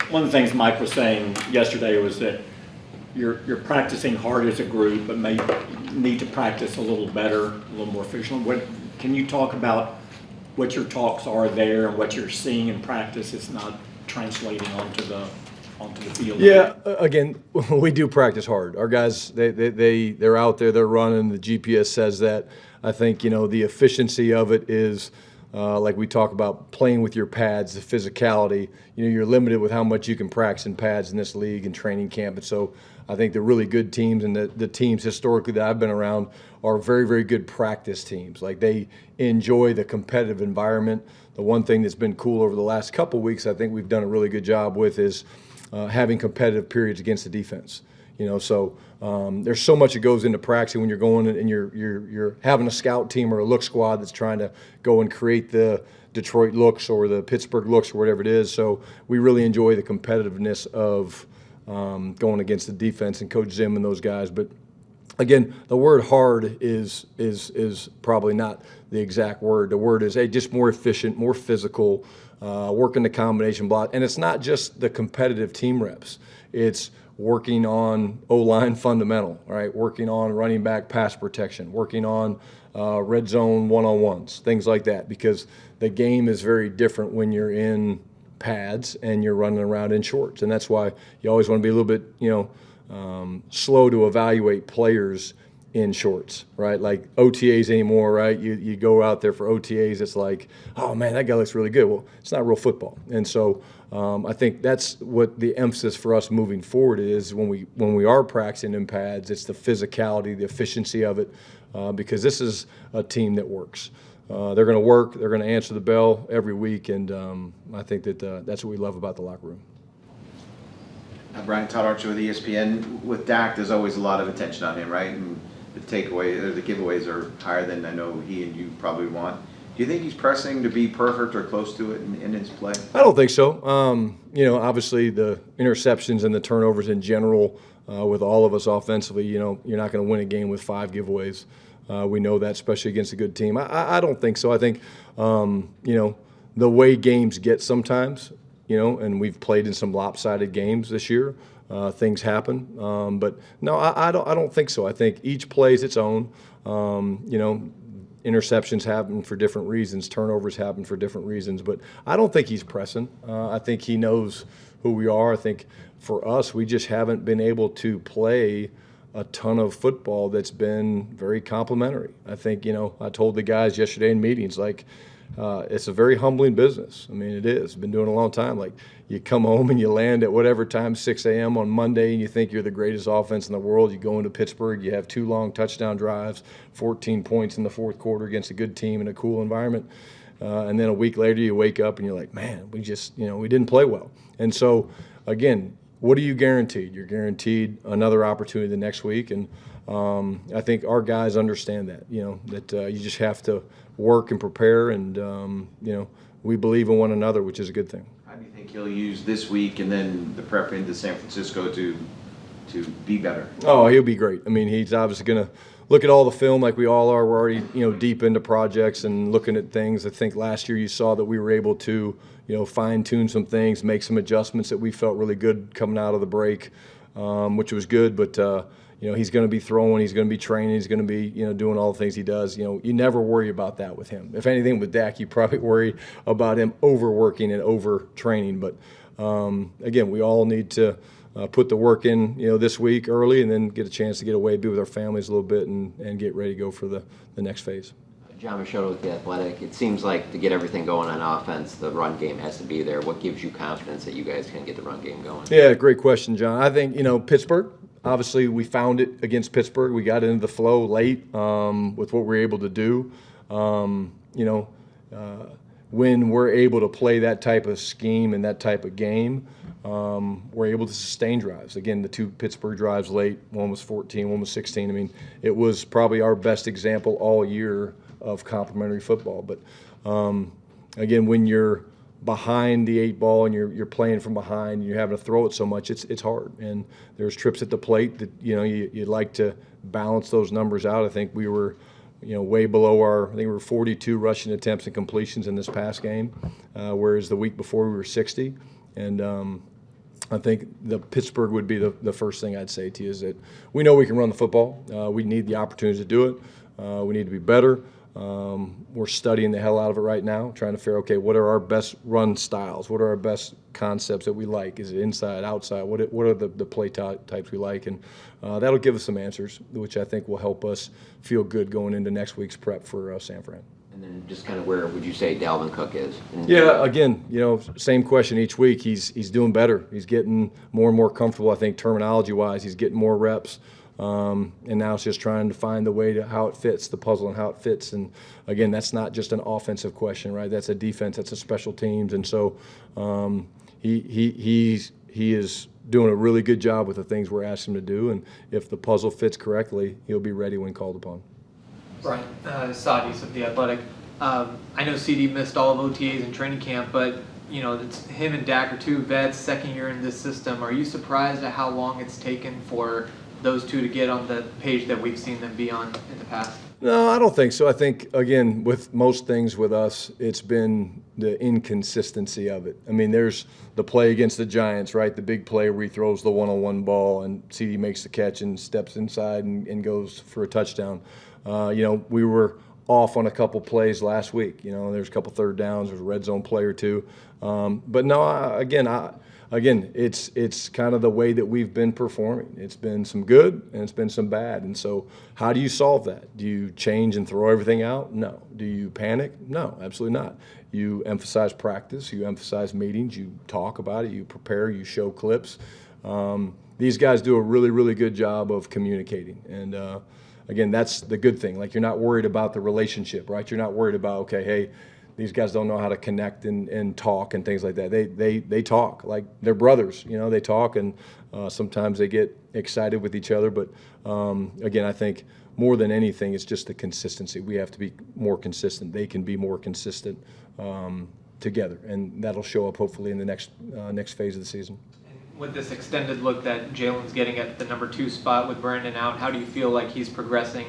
one of the things Mike was saying yesterday was that you're practicing hard as a group, but may need to practice a little better, a little more efficient. Can you talk about what your talks are there and what you're seeing in practice is not translating onto the field? Yeah, again, we do practice hard. Our guys, they're out there, they're running. The GPS says that. I think, the efficiency of it is, like we talk about playing with your pads, the physicality. You're limited with how much you can practice in pads in this league and training camp. And so I think the really good teams and the teams historically that I've been around are very, very good practice teams. Like, they enjoy the competitive environment. The one thing that's been cool over the last couple weeks, I think we've done a really good job with, is having competitive periods against the defense. So there's so much that goes into practicing when you're going and you're having a scout team or a look squad that's trying to go and create the Detroit looks or the Pittsburgh looks or whatever it is. So we really enjoy the competitiveness of going against the defense and Coach Zim and those guys. But again, the word hard is probably not the exact word. The word is, hey, just more efficient, more physical, working the combination block. And it's not just the competitive team reps. It's working on O-line fundamental, right? Working on running back pass protection, working on red zone one-on-ones, things like that, because the game is very different when you're in pads and you're running around in shorts. And that's why you always want to be a little bit, slow to evaluate players in shorts, right? Like OTAs anymore, right? You go out there for OTAs, it's like, oh man, that guy looks really good. Well, it's not real football. And so I think that's what the emphasis for us moving forward is when we are practicing in pads. It's the physicality, the efficiency of it, because this is a team that works. They're going to work. They're going to answer the bell every week, and I think that that's what we love about the locker room. Brian, Todd Archer with ESPN. With Dak, there's always a lot of attention on him, right? And the takeaway or the giveaways are higher than I know he and you probably want. Do you think he's pressing to be perfect or close to it in his play? I don't think so. Obviously the interceptions and the turnovers in general, with all of us offensively, you're not going to win a game with 5 giveaways. We know that, especially against a good team. I don't think so. I think, the way games get sometimes, and we've played in some lopsided games this year. Things happen, but no, I don't think so. I think each plays its own. Interceptions happen for different reasons. Turnovers happen for different reasons. But I don't think he's pressing. I think he knows who we are. I think for us, we just haven't been able to play a ton of football that's been very complimentary. I think, I told the guys yesterday in meetings, like, it's a very humbling business. I mean, it is. Been doing it a long time. Like, you come home and you land at whatever time, 6 a.m. on Monday, and you think you're the greatest offense in the world. You go into Pittsburgh, you have 2 long touchdown drives, 14 points in the fourth quarter against a good team in a cool environment. And then a week later, you wake up and you're like, man, we just, we didn't play well. And so, again, what are you guaranteed? You're guaranteed another opportunity the next week. And I think our guys understand that, that you just have to work and prepare, and we believe in one another, which is a good thing. How do you think he'll use this week and then the prep into San Francisco to be better? Oh, he'll be great. I mean, he's obviously going to look at all the film like we all are. We're already deep into projects and looking at things. I think last year you saw that we were able to fine tune some things, make some adjustments that we felt really good coming out of the break, which was good. But he's going to be throwing, he's going to be training, he's going to be, doing all the things he does. You never worry about that with him. If anything, with Dak, you probably worry about him overworking and over-training. But, again, we all need to put the work in, this week early, and then get a chance to get away, be with our families a little bit, and get ready to go for the next phase. John Machado with The Athletic. It seems like to get everything going on offense, the run game has to be there. What gives you confidence that you guys can get the run game going? Yeah, great question, John. I think, Pittsburgh, obviously we found it against Pittsburgh. We got into the flow late with what we were able to do. When we're able to play that type of scheme and that type of game, we're able to sustain drives. Again, the 2 Pittsburgh drives late, one was 14, one was 16. I mean, it was probably our best example all year of complementary football. But again, when you're behind the 8 ball and you're playing from behind and you're having to throw it so much, it's hard. And there's trips at the plate that you'd like to balance those numbers out. I think we were way below I think we were 42 rushing attempts and completions in this past game, whereas the week before we were 60. And I think the Pittsburgh would be the first thing I'd say to you is that we know we can run the football. We need the opportunity to do it. We need to be better. We're studying the hell out of it right now, trying to figure, okay, what are our best run styles? What are our best concepts that we like? Is it inside, outside? What are the play types we like? And that'll give us some answers, which I think will help us feel good going into next week's prep for San Fran. And then just kind of where would you say Dalvin Cook is? Yeah, again, same question each week. He's doing better. He's getting more and more comfortable, I think, terminology-wise. He's getting more reps. And now it's just trying to find the way to how it fits, the puzzle and how it fits. And again, that's not just an offensive question, right? That's a defense, that's a special teams. And so he is doing a really good job with the things we're asking him to do. And if the puzzle fits correctly, he'll be ready when called upon. Brian, CeeDee of The Athletic. I know CeeDee missed all of OTAs and training camp, but it's him and Dak are two vets, second year in this system. Are you surprised at how long it's taken for those two to get on the page that we've seen them be on in the past? No, I don't think so. I think, again, with most things with us, it's been the inconsistency of it. I mean, there's the play against the Giants, right? The big play where he throws the one-on-one ball and CeeDee makes the catch and steps inside and goes for a touchdown. We were off on a couple plays last week. There's a couple third downs. There's a red zone play or two. But no, again, it's kind of the way that we've been performing. It's been some good and it's been some bad. And so how do you solve that? Do you change and throw everything out? No. Do you panic? No, absolutely not. You emphasize practice. You emphasize meetings. You talk about it. You prepare. You show clips. These guys do a really, really good job of communicating. And again, that's the good thing. Like, you're not worried about the relationship, right? You're not worried about, okay, hey, these guys don't know how to connect and talk and things like that. They talk like they're brothers. They talk, and sometimes they get excited with each other. But again, I think more than anything, it's just the consistency. We have to be more consistent. They can be more consistent together, and that'll show up hopefully in the next phase of the season. With this extended look that Jalen's getting at the number 2 spot with Brandon out, how do you feel like he's progressing?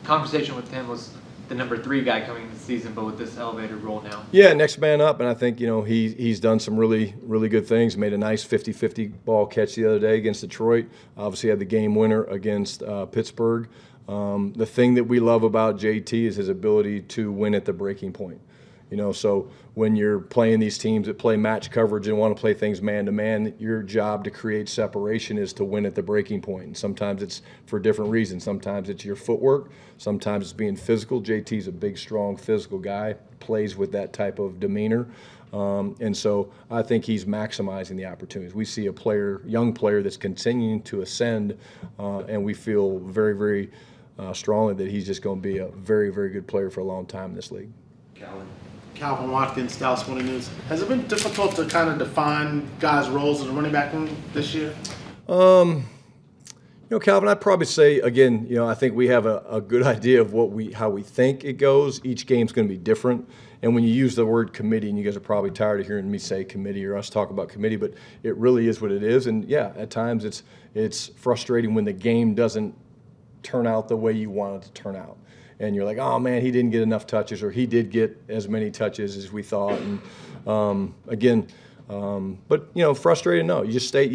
Conversation with him was the number 3 guy coming into the season, but with this elevated role now. Yeah, next man up, and I think he's done some really, really good things. Made a nice 50-50 ball catch the other day against Detroit. Obviously had the game winner against Pittsburgh. The thing that we love about JT is his ability to win at the breaking point. So when you're playing these teams that play match coverage and want to play things man-to-man, your job to create separation is to win at the breaking point. And sometimes it's for different reasons. Sometimes it's your footwork. Sometimes it's being physical. JT's a big, strong, physical guy, plays with that type of demeanor. And so I think he's maximizing the opportunities. We see a young player that's continuing to ascend, and we feel very, very strongly that he's just going to be a very, very good player for a long time in this league. Calvin Watkins, Dallas Morning News. Has it been difficult to kind of define guys' roles in the running back room this year? Calvin, I'd probably say, again, I think we have a good idea of how we think it goes. Each game's going to be different. And when you use the word committee, and you guys are probably tired of hearing me say committee or us talk about committee, but it really is what it is. And yeah, at times it's frustrating when the game doesn't turn out the way you want it to turn out. And you're like, oh man, he didn't get enough touches, or he did get as many touches as we thought. And but frustrated. No, you just stay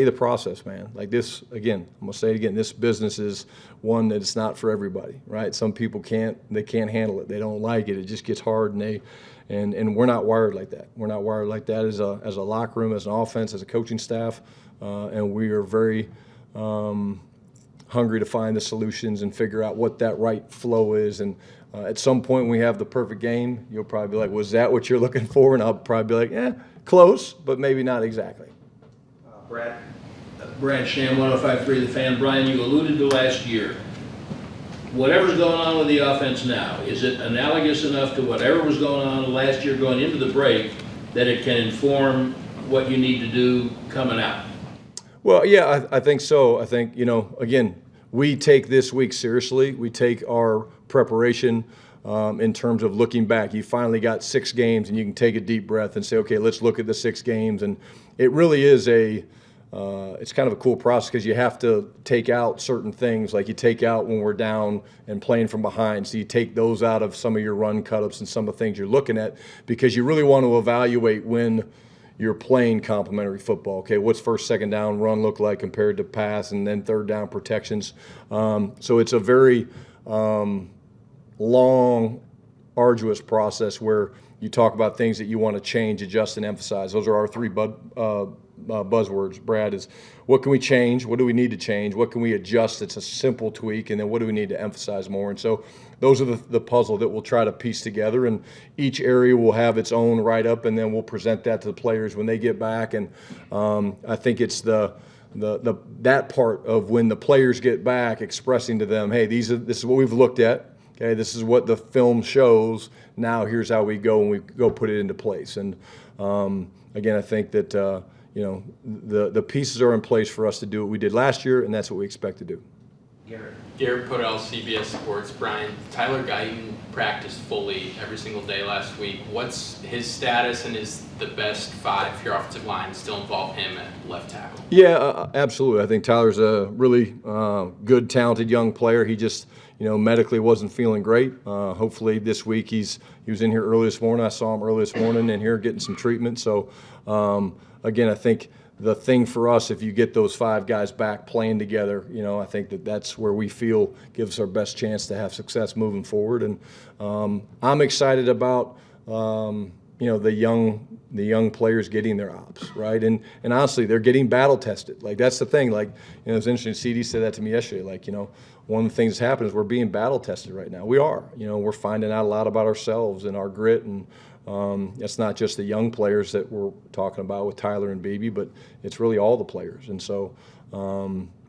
the process, man. Like this, again, I'm gonna say it again. This business is one that it's not for everybody, right? Some people can't handle it. They don't like it. It just gets hard, and we're not wired like that. We're not wired like that as a locker room, as an offense, as a coaching staff, and we are very hungry to find the solutions and figure out what that right flow is. And at some point when we have the perfect game, you'll probably be like, was that what you're looking for? And I'll probably be like, close, but maybe not exactly. Brad Sham, 105.3 The Fan. Brian, you alluded to last year. Whatever's going on with the offense now, is it analogous enough to whatever was going on last year going into the break that it can inform what you need to do coming out? Well, yeah, I think so. I think, again, we take this week seriously. We take our preparation in terms of looking back. You finally got 6 games, and you can take a deep breath and say, okay, let's look at the 6 games. And it really is it's kind of a cool process, because you have to take out certain things, like you take out when we're down and playing from behind. So you take those out of some of your run cut-ups and some of the things you're looking at, because you really want to evaluate when you're playing complementary football. Okay, what's first, second down run look like compared to pass, and then third down protections. So it's a very long, arduous process where you talk about things that you want to change, adjust, and emphasize. Those are our three buzzwords, Brad, is what can we change? What do we need to change? What can we adjust? It's a simple tweak. And then what do we need to emphasize more? And so those are the puzzle that we'll try to piece together. And each area will have its own write-up, and then we'll present that to the players when they get back. And I think it's that part of when the players get back, expressing to them, hey, this is what we've looked at. Okay, this is what the film shows. Now here's how we go, and we go put it into place. And again, I think that the pieces are in place for us to do what we did last year, and that's what we expect to do. Garrett Podell, CBS Sports. Brian, Tyler Guyton practiced fully every single day last week. What's his status, and is the best five for your offensive line still involve him at left tackle? Yeah, absolutely. I think Tyler's a really good, talented young player. He just, medically wasn't feeling great. Hopefully this week he was in here early this morning. I saw him early this morning in here getting some treatment. So again, I think the thing for us, if you get those five guys back playing together, I think that's where we feel gives us our best chance to have success moving forward. And I'm excited about the young players getting their ops, right? And honestly, they're getting battle tested. Like, that's the thing. Like, it was interesting. CeeDee said that to me yesterday. Like, one of the things that's happened is we're being battle tested right now. We are. We're finding out a lot about ourselves and our grit, and it's not just the young players that we're talking about with Tyler and BB, but it's really all the players. And so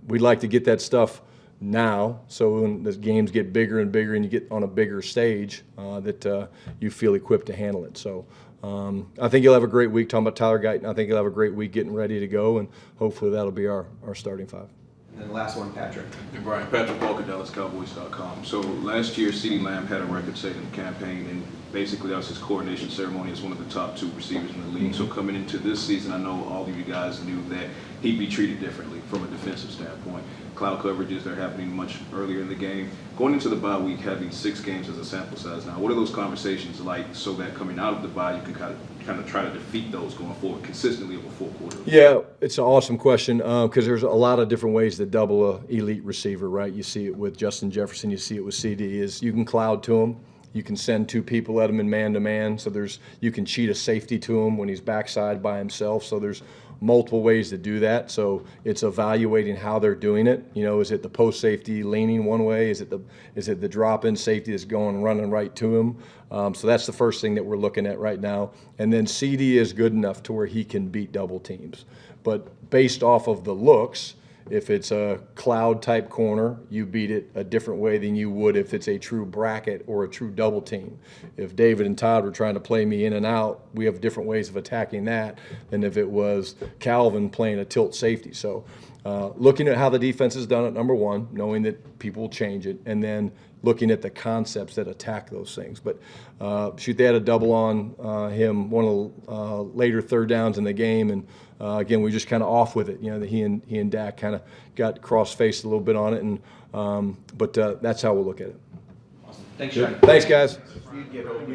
we'd like to get that stuff now, so when the games get bigger and bigger and you get on a bigger stage, that you feel equipped to handle it. So I think you'll have a great week talking about Tyler Guyton. I think you'll have a great week getting ready to go, and hopefully that'll be our starting five. And then the last one, Patrick. Hey Brian, Patrick Walker, DallasCowboys.com. So last year, CeeDee Lamb had a record-setting campaign, and basically that was his coordination ceremony as one of the top two receivers in the league. So coming into this season, I know all of you guys knew that he'd be treated differently from a defensive standpoint. Cloud coverages, they're happening much earlier in the game. Going into the bye week, having 6 games as a sample size now, what are those conversations like so that coming out of the bye, you can kind of try to defeat those going forward consistently over 4 quarters? Yeah, it's an awesome question because there's a lot of different ways to double a elite receiver, right? You see it with Justin Jefferson, you see it with CeeDee, is you can cloud to him. You can send 2 people at him in man-to-man, so you can cheat a safety to him when he's backside by himself. So there's multiple ways to do that. So it's evaluating how they're doing it. Is it the post safety leaning one way? Is it the drop-in safety that's running right to him? So that's the first thing that we're looking at right now. And then CeeDee is good enough to where he can beat double teams. But based off of the looks, if it's a cloud type corner, you beat it a different way than you would if it's a true bracket or a true double team. If David and Todd were trying to play me in and out, we have different ways of attacking that than if it was Calvin playing a tilt safety. So looking at how the defense has done it, number one, knowing that people will change it, and then looking at the concepts that attack those things. But they had a double on him one of the later third downs in the game, and again, we just kind of off with it. He and Dak kind of got cross-faced a little bit on it, and but that's how we'll look at it. Awesome. Thanks, Sean. Thanks, guys.